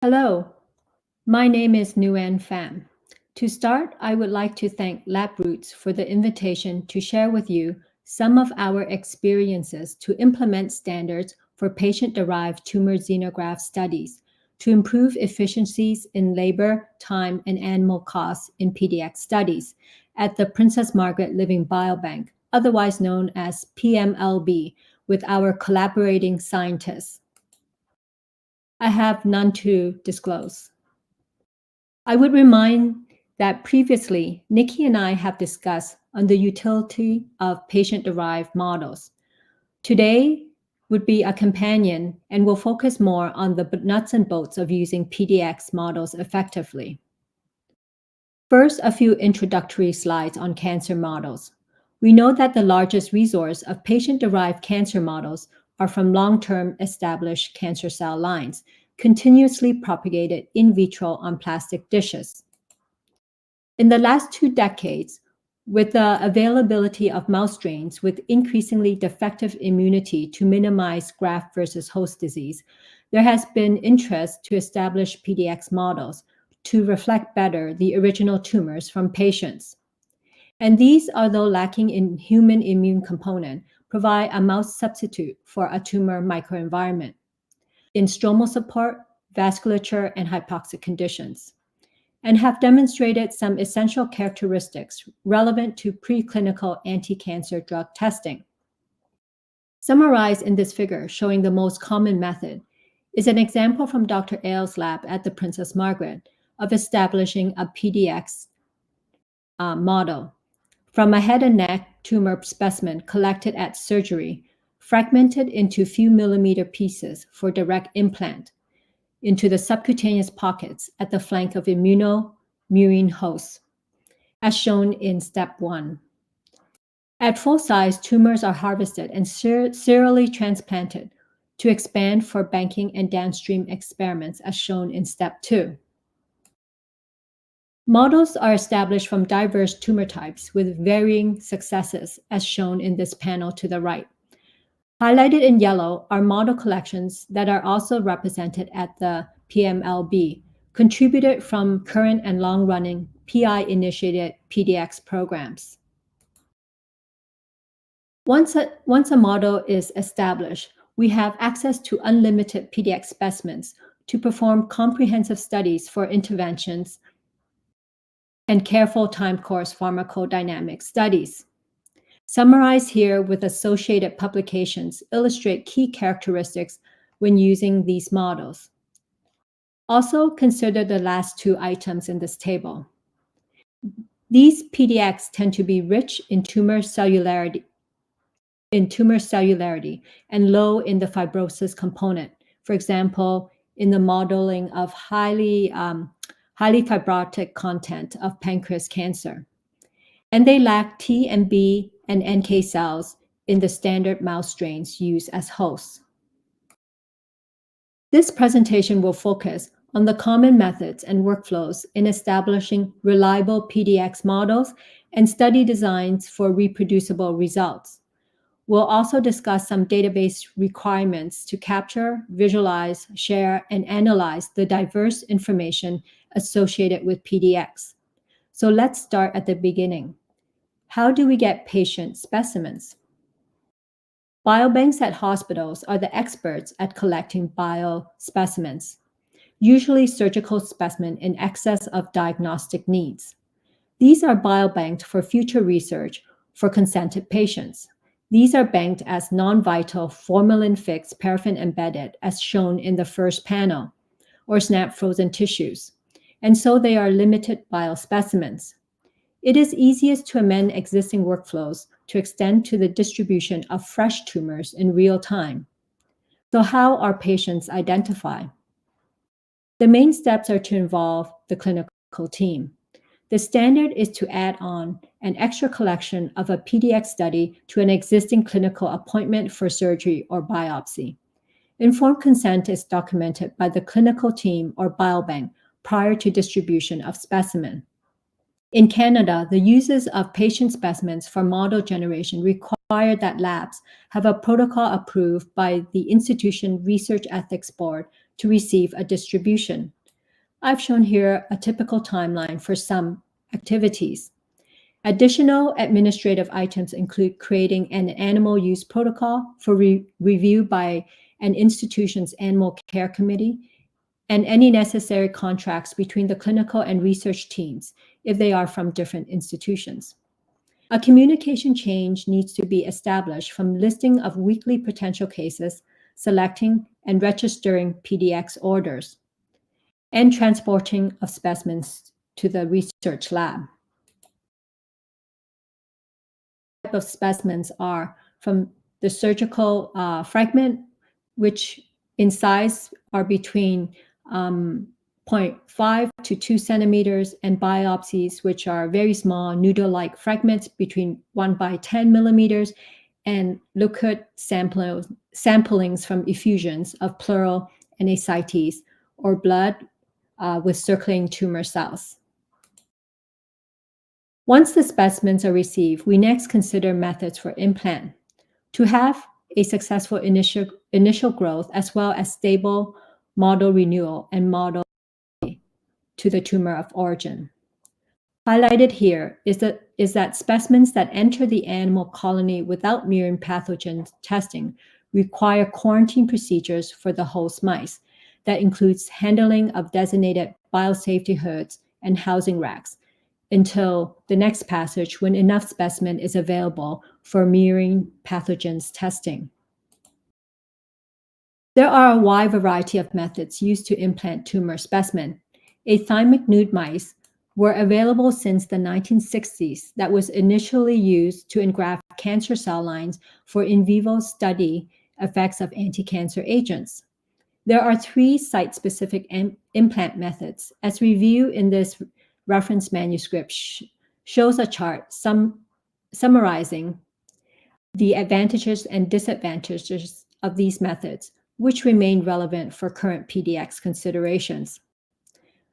Hello, my name is Nhu-An Pham. To start, I would like to thank LabRoots for the invitation to share with you some of our experiences to implement standards for patient-derived tumor xenograft studies to improve efficiencies in labor, time, and animal costs in PDX studies at the Princess Margaret Living Biobank, otherwise known as PMLB, with our collaborating scientists. I have none to disclose. I would remind that previously, Nikki and I have discussed on the utility of patient-derived models. Today would be a companion and will focus more on the nuts and bolts of using PDX models effectively. First, a few introductory slides on cancer models. We know that the largest resource of patient-derived cancer models are from long-term established cancer cell lines, continuously propagated in vitro on plastic dishes. In the last 2 decades, with the availability of mouse strains with increasingly defective immunity to minimize graft versus host disease, there has been interest to establish PDX models to reflect better the original tumors from patients. And these, although lacking in human immune component, provide a mouse substitute for a tumor microenvironment in stromal support, vasculature, and hypoxic conditions, and have demonstrated some essential characteristics relevant to preclinical anti-cancer drug testing. Summarized in this figure showing the most common method is an example from Dr. Ailes' lab at the Princess Margaret of establishing a PDX model from a head and neck tumor specimen collected at surgery, fragmented into few millimeter pieces for direct implant into the subcutaneous pockets at the flank of immunomurine hosts, as shown in step 1. At full size, tumors are harvested and serially transplanted to expand for banking and downstream experiments, as shown in step 2. Models are established from diverse tumor types with varying successes, as shown in this panel to the right. Highlighted in yellow are model collections that are also represented at the PMLB, contributed from current and long-running PI-initiated PDX programs. Once a model is established, we have access to unlimited PDX specimens to perform comprehensive studies for interventions and careful time course pharmacodynamic studies. Summarized here with associated publications illustrate key characteristics when using these models. Also consider the last 2 items in this table. These PDX tend to be rich in tumor cellularity and low in the fibrosis component. For example, in the modeling of highly fibrotic content of pancreas cancer. And they lack T and B and NK cells in the standard mouse strains used as hosts. This presentation will focus on the common methods and workflows in establishing reliable PDX models and study designs for reproducible results. We'll also discuss some database requirements to capture, visualize, share, and analyze the diverse information associated with PDX. So let's start at the beginning. How do we get patient specimens? Biobanks at hospitals are the experts at collecting biospecimens, usually surgical specimens in excess of diagnostic needs. These are biobanked for future research for consented patients. These are banked as non-vital formalin-fixed paraffin-embedded, as shown in the first panel, or SNAP frozen tissues, and so they are limited biospecimens. It is easiest to amend existing workflows to extend to the distribution of fresh tumors in real time. So how are patients identified? The main steps are to involve the clinical team. The standard is to add on an extra collection of a PDX study to an existing clinical appointment for surgery or biopsy. Informed consent is documented by the clinical team or biobank prior to distribution of specimen. In Canada, the uses of patient specimens for model generation require that labs have a protocol approved by the Institution Research Ethics Board to receive a distribution. I've shown here a typical timeline for some activities. Additional administrative items include creating an animal use protocol for review by an institution's animal care committee, and any necessary contracts between the clinical and research teams if they are from different institutions. A communication change needs to be established from listing of weekly potential cases, selecting and registering PDX orders, and transporting of specimens to the research lab. Type of specimens are from the surgical fragment, which in size are between 0.5 to 2 centimeters, and biopsies, which are very small noodle-like fragments between 1 by 10 millimeters, and Leukoid samplings from effusions of pleural and ascites or blood with circulating tumor cells. Once the specimens are received, we next consider methods for implant. To have a successful initial growth as well as stable model renewal and model to the tumor of origin. Highlighted here is that specimens that enter the animal colony without murine pathogen testing require quarantine procedures for the host mice. That includes handling of designated biosafety hoods and housing racks until the next passage when enough specimen is available for murine pathogens testing. There are a wide variety of methods used to implant tumor specimen. Athymic nude mice were available since the 1960s that was initially used to engraft cancer cell lines for in vivo study effects of anti-cancer agents. There are 3 site-specific implant methods. As reviewed in this reference manuscript shows a chart summarizing the advantages and disadvantages of these methods, which remain relevant for current PDX considerations.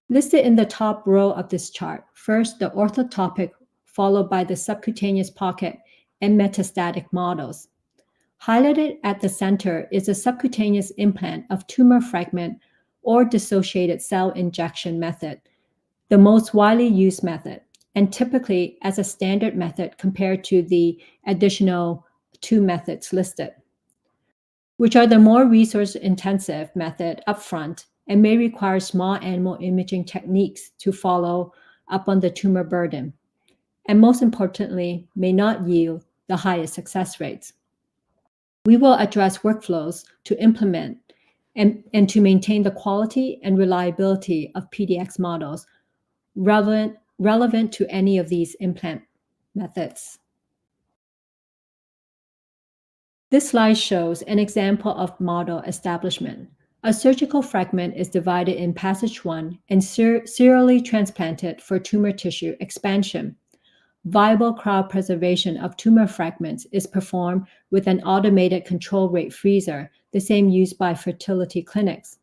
Listed in the top row of this chart, first the orthotopic, followed by the subcutaneous pocket and metastatic models. Highlighted at the center is a subcutaneous implant of tumor fragment or dissociated cell injection method, the most widely used method, and typically as a standard method compared to the additional 2 methods listed, which are the more resource-intensive method upfront and may require small animal imaging techniques to follow up on the tumor burden, and most importantly, may not yield the highest success rates. We will address workflows to implement and to maintain the quality and reliability of PDX models relevant to any of these implant methods. This slide shows an example of model establishment. A surgical fragment is divided in passage 1 and serially transplanted for tumor tissue expansion. Viable cryopreservation of tumor fragments is performed with an automated control rate freezer, the same used by fertility clinics.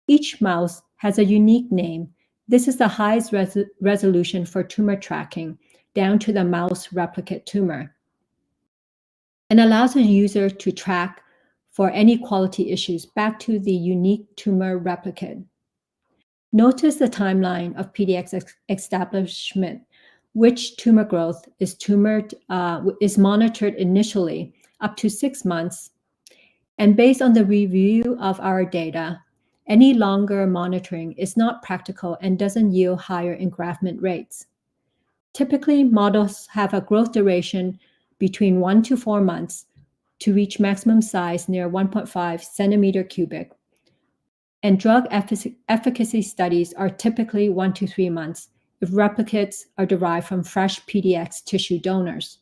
Each mouse has a unique name. This is the highest resolution for tumor tracking, down to the mouse replicate tumor, and allows the user to track for any quality issues back to the unique tumor replicate. Notice the timeline of PDX establishment, which tumor growth is monitored initially up to 6 months, and based on the review of our data, any longer monitoring is not practical and doesn't yield higher engraftment rates. Typically, models have a growth duration between 1 to 4 months to reach maximum size near 1.5 centimeter cubic, and drug efficacy studies are typically 1 to 3 months if replicates are derived from fresh PDX tissue donors.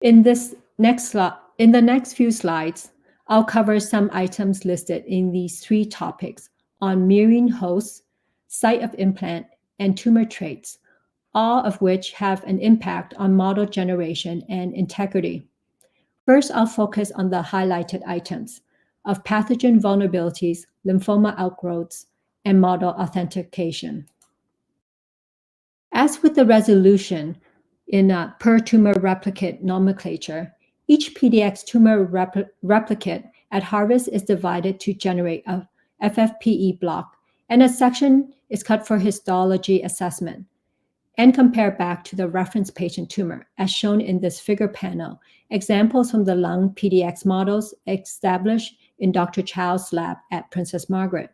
In the next few slides, I'll cover some items listed in these 3 topics on murine hosts, site of implant, and tumor traits, all of which have an impact on model generation and integrity. First, I'll focus on the highlighted items of pathogen vulnerabilities, lymphoma outgrowths, and model authentication. As with the resolution in per tumor replicate nomenclature, each PDX tumor replicate at harvest is divided to generate a FFPE block, and a section is cut for histology assessment, and compare back to the reference patient tumor, as shown in this figure panel, examples from the lung PDX models established in Dr. Tsao's lab at Princess Margaret.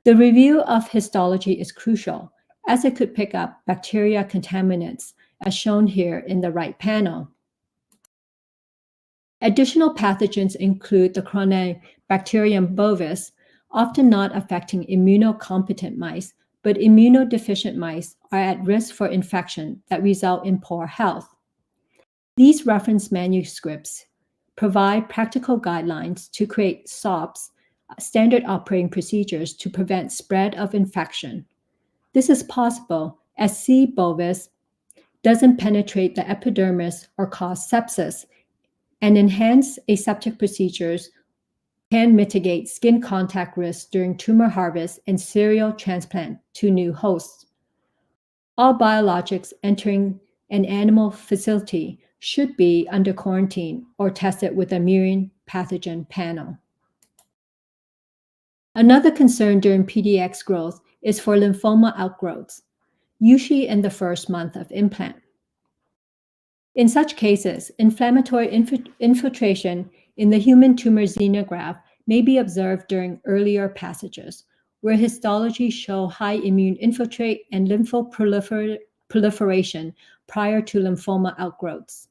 The review of histology is crucial, as it could pick up bacteria contaminants, as shown here in the right panel. Additional pathogens include the Cronobacterium bovis, often not affecting immunocompetent mice, but immunodeficient mice are at risk for infection that result in poor health. These reference manuscripts provide practical guidelines to create SOPs, standard operating procedures to prevent spread of infection. This is possible as C. bovis doesn't penetrate the epidermis or cause sepsis, and enhanced aseptic procedures can mitigate skin contact risks during tumor harvest and serial transplant to new hosts. All biologics entering an animal facility should be under quarantine or tested with a murine pathogen panel. Another concern during PDX growth is for lymphoma outgrowths, usually in the first month of implant. In such cases, inflammatory infiltration in the human tumor xenograft may be observed during earlier passages, where histology show high immune infiltrate and lymphoproliferation prior to lymphoma outgrowths.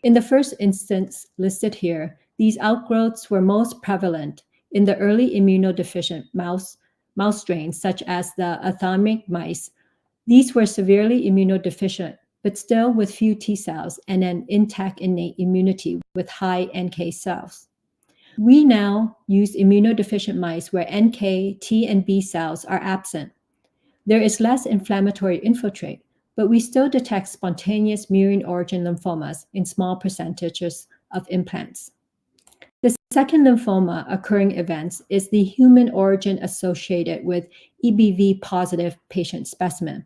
In the first instance listed here, these outgrowths were most prevalent in the early immunodeficient mouse strains, such as the athalamic mice. These were severely immunodeficient, but still with few T cells and an intact innate immunity with high NK cells. We now use immunodeficient mice where NK, T, and B cells are absent. There is less inflammatory infiltrate, but we still detect spontaneous murine origin lymphomas in small percentages of implants. The second lymphoma occurring events is the human origin associated with EBV positive patient specimen,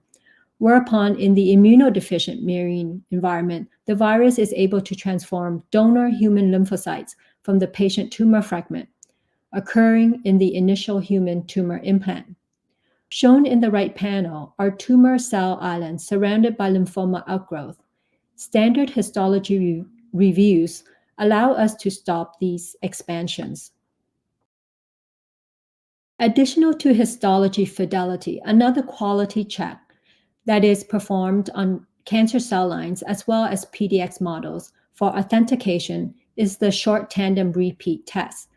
whereupon in the immunodeficient murine environment, the virus is able to transform donor human lymphocytes from the patient tumor fragment, occurring in the initial human tumor implant. Shown in the right panel are tumor cell islands surrounded by lymphoma outgrowth. Standard histology reviews allow us to stop these expansions. Additional to histology fidelity, another quality check that is performed on cancer cell lines as well as PDX models for authentication is the short tandem repeat test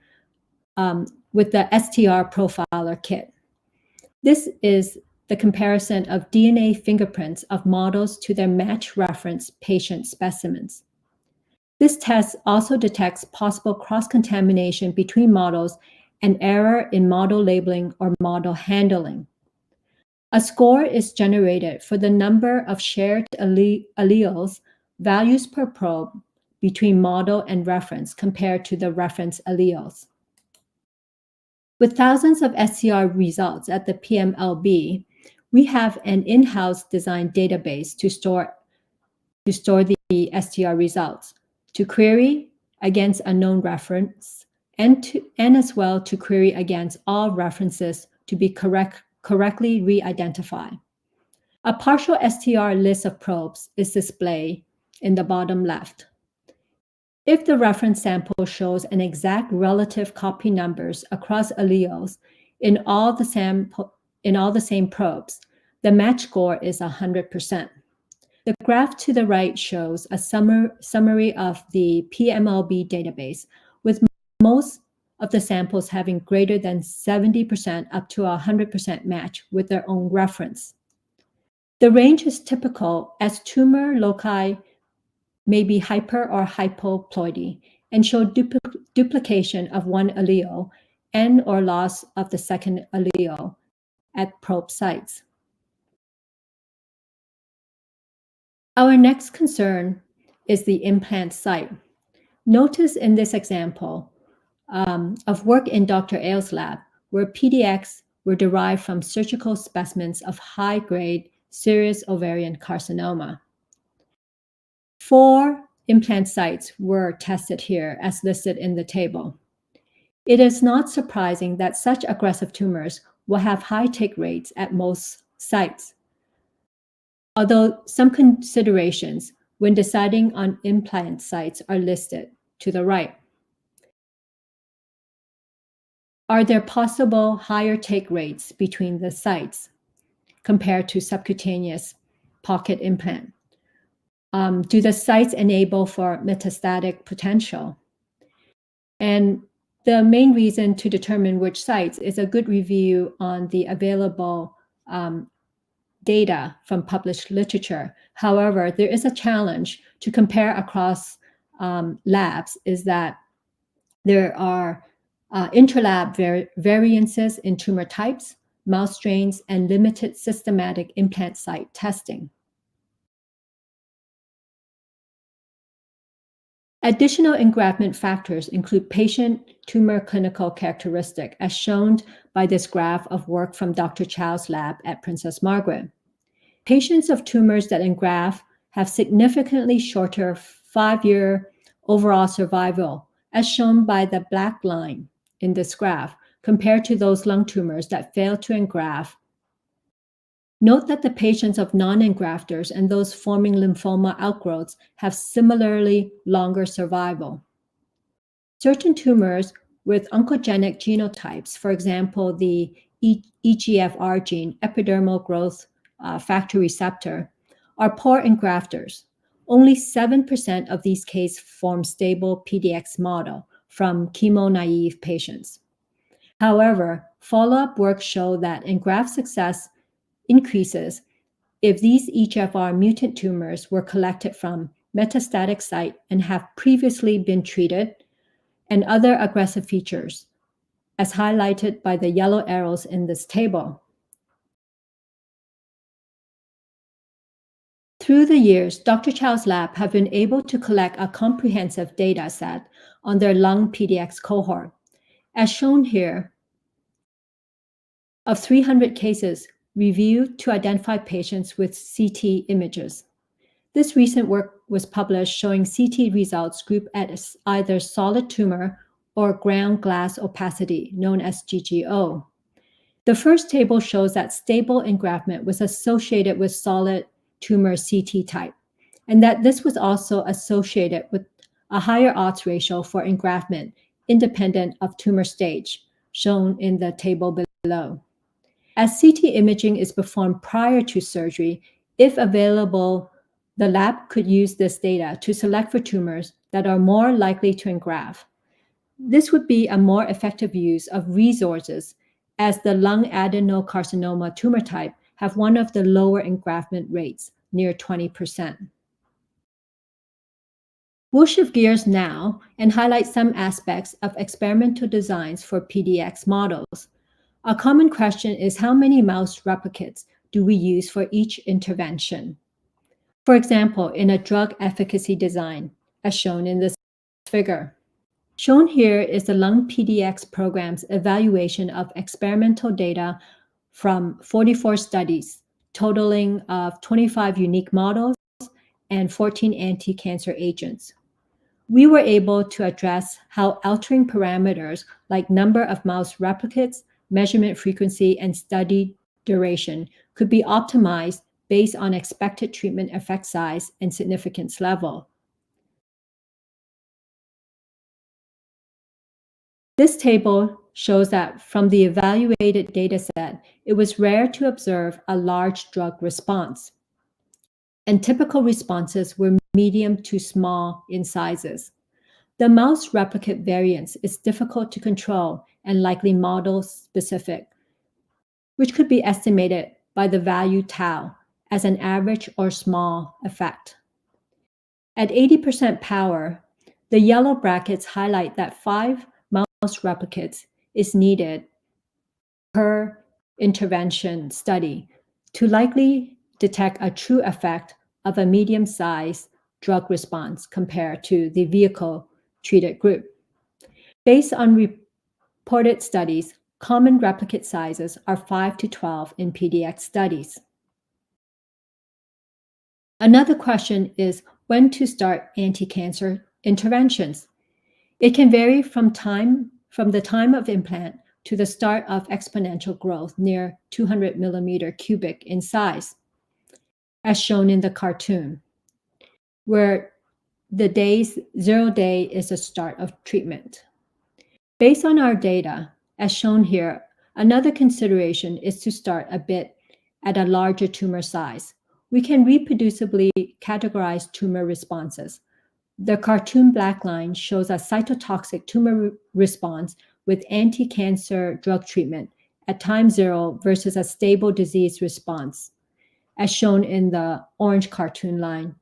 with the STR profiler kit. This is the comparison of DNA fingerprints of models to their match reference patient specimens. This test also detects possible cross-contamination between models and error in model labeling or model handling. A score is generated for the number of shared alleles, values per probe, between model and reference compared to the reference alleles. With thousands of SCR results at the PMLB, we have an in-house designed database to store the STR results, to query against a known reference, and as well to query against all references to be correctly re-identify. A partial STR list of probes is displayed in the bottom left. If the reference sample shows an exact relative copy numbers across alleles in all the same probes, the match score is 100%. The graph to the right shows a summary of the PMLB database, with most of the samples having greater than 70% up to 100% match with their own reference. The range is typical as tumor loci may be hyper or hypoploidy and show duplication of one allele and or loss of the second allele at probe sites. Our next concern is the implant site. Notice in this example of work in Dr. Ailes' lab, where PDX were derived from surgical specimens of high-grade serous ovarian carcinoma. 4 implant sites were tested here as listed in the table. It is not surprising that such aggressive tumors will have high take rates at most sites, although some considerations when deciding on implant sites are listed to the right. Are there possible higher take rates between the sites compared to subcutaneous pocket implant? Do the sites enable for metastatic potential? And the main reason to determine which sites is a good review on the available data from published literature. However, there is a challenge to compare across labs, is that there are interlab variances in tumor types, mouse strains, and limited systematic implant site testing. Additional engraftment factors include patient tumor clinical characteristic, as shown by this graph of work from Dr. Tsao's lab at Princess Margaret. Patients of tumors that engraft have significantly shorter 5-year overall survival, as shown by the black line in this graph, compared to those lung tumors that fail to engraft. Note that the patients of non-engrafters and those forming lymphoma outgrowths have similarly longer survival. Certain tumors with oncogenic genotypes, for example, the EGFR gene, epidermal growth factor receptor, are poor engrafters. Only 7% of these cases form stable PDX model from chemo-naive patients. However, follow-up work showed that engraft success increases if these EGFR mutant tumors were collected from metastatic site and have previously been treated, and other aggressive features, as highlighted by the yellow arrows in this table. Through the years, Dr. Tsao's lab have been able to collect a comprehensive data set on their lung PDX cohort. As shown here, of 300 cases reviewed to identify patients with CT images. This recent work was published showing CT results grouped as either solid tumor or ground glass opacity, known as GGO. The first table shows that stable engraftment was associated with solid tumor CT type, and that this was also associated with a higher odds ratio for engraftment independent of tumor stage, shown in the table below. As CT imaging is performed prior to surgery, if available, the lab could use this data to select for tumors that are more likely to engraft. This would be a more effective use of resources, as the lung adenocarcinoma tumor type have one of the lower engraftment rates, near 20%. We'll shift gears now and highlight some aspects of experimental designs for PDX models. A common question is, how many mouse replicates do we use for each intervention? For example, in a drug efficacy design, as shown in this figure. Shown here is the lung PDX program's evaluation of experimental data from 44 studies, totaling of 25 unique models and 14 anti-cancer agents. We were able to address how altering parameters like number of mouse replicates, measurement frequency, and study duration could be optimized based on expected treatment effect size and significance level. This table shows that from the evaluated dataset, it was rare to observe a large drug response, and typical responses were medium to small in sizes. The mouse replicate variance is difficult to control and likely model specific, which could be estimated by the value tau as an average or small effect. At 80% power, the yellow brackets highlight that 5 mouse replicates is needed per intervention study to likely detect a true effect of a medium-sized drug response compared to the vehicle-treated group. Based on reported studies, common replicate sizes are 5 to 12 in PDX studies. Another question is when to start anti-cancer interventions. It can vary from from the time of implant to the start of exponential growth near 200 millimeter cubic in size, as shown in the cartoon, where the 0 day is the start of treatment. Based on our data, as shown here, another consideration is to start a bit at a larger tumor size. We can reproducibly categorize tumor responses. The cartoon black line shows a cytotoxic tumor response with anti-cancer drug treatment at time 0 versus a stable disease response, as shown in the orange cartoon line.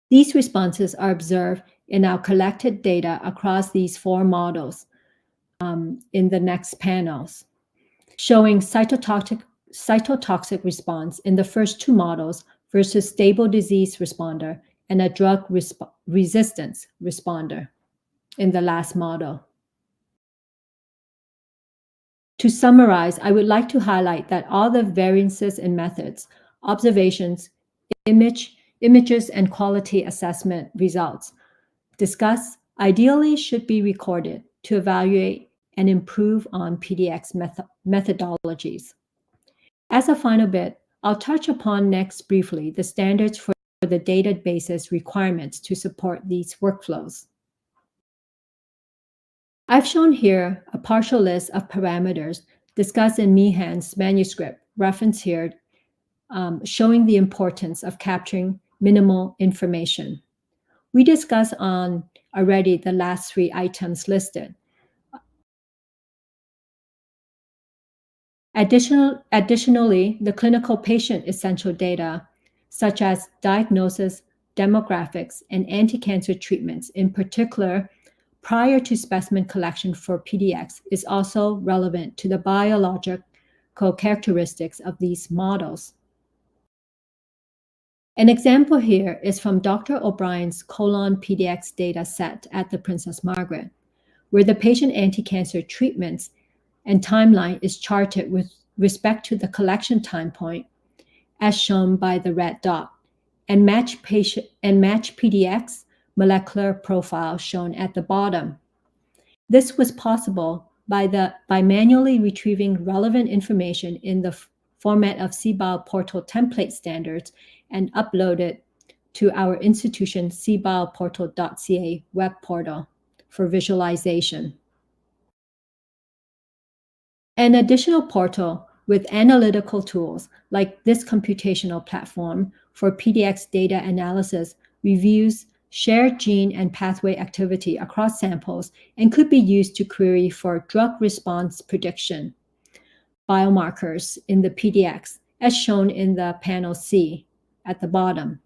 These responses are observed in our collected data across these 4 models in the next panels, showing cytotoxic response in the first 2 models versus stable disease responder and a drug resistance responder in the last model. To summarize, I would like to highlight that all the variances in methods, observations, images, and quality assessment results discussed ideally should be recorded to evaluate and improve on PDX methodologies. As a final bit, I'll touch upon next briefly the standards for the database's requirements to support these workflows. I've shown here a partial list of parameters discussed in Meehan's manuscript, referenced here, showing the importance of capturing minimal information. We discussed on already the last 3 items listed. Additionally, the clinical patient essential data, such as diagnosis, demographics, and anti-cancer treatments, in particular, prior to specimen collection for PDX, is also relevant to the biological characteristics of these models. An example here is from Dr. O'Brien's colon PDX data set at the Princess Margaret, where the patient anti-cancer treatments and timeline is charted with respect to the collection time point, as shown by the red dot, and match PDX molecular profile shown at the bottom. This was possible by manually retrieving relevant information in the format of CBio portal template standards and uploaded to our institution cbioportal.ca web portal for visualization. An additional portal with analytical tools like this computational platform for PDX data analysis reviews shared gene and pathway activity across samples and could be used to query for drug response prediction biomarkers in the PDX, as shown in the panel C at the bottom,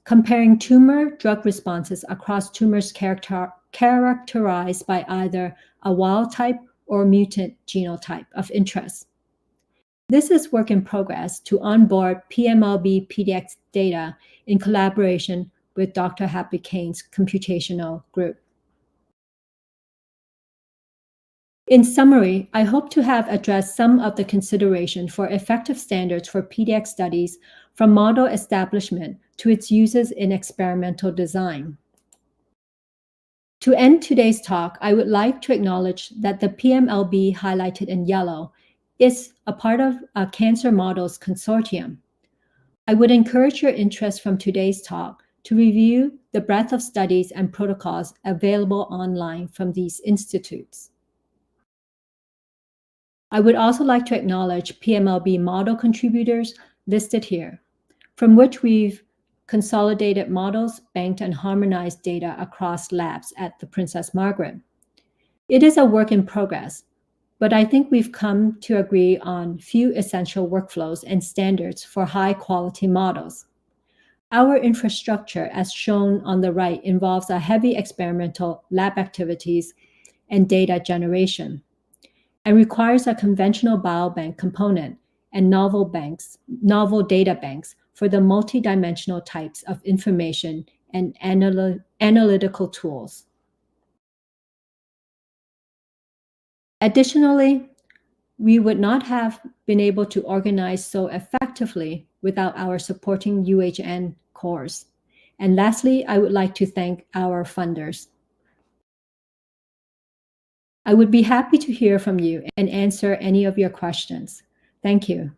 comparing tumor drug responses across tumors characterized by either a wild type or mutant genotype of interest. This is work in progress to onboard PMLB-PDX data in collaboration with Dr. Happy Kane's computational group. In summary, I hope to have addressed some of the consideration for effective standards for PDX studies from model establishment to its uses in experimental design. To end today's talk, I would like to acknowledge that the PMLB highlighted in yellow is a part of a Cancer Models Consortium. I would encourage your interest from today's talk to review the breadth of studies and protocols available online from these institutes. I would also like to acknowledge PMLB model contributors listed here, from which we've consolidated models, banked and harmonized data across labs at the Princess Margaret. It is a work in progress, but I think we've come to agree on few essential workflows and standards for high-quality models. Our infrastructure, as shown on the right, involves a heavy experimental lab activities and data generation, and requires a conventional biobank component and novel data banks for the multidimensional types of information and analytical tools. Additionally, we would not have been able to organize so effectively without our supporting UHN cores. And lastly, I would like to thank our funders. I would be happy to hear from you and answer any of your questions. Thank you.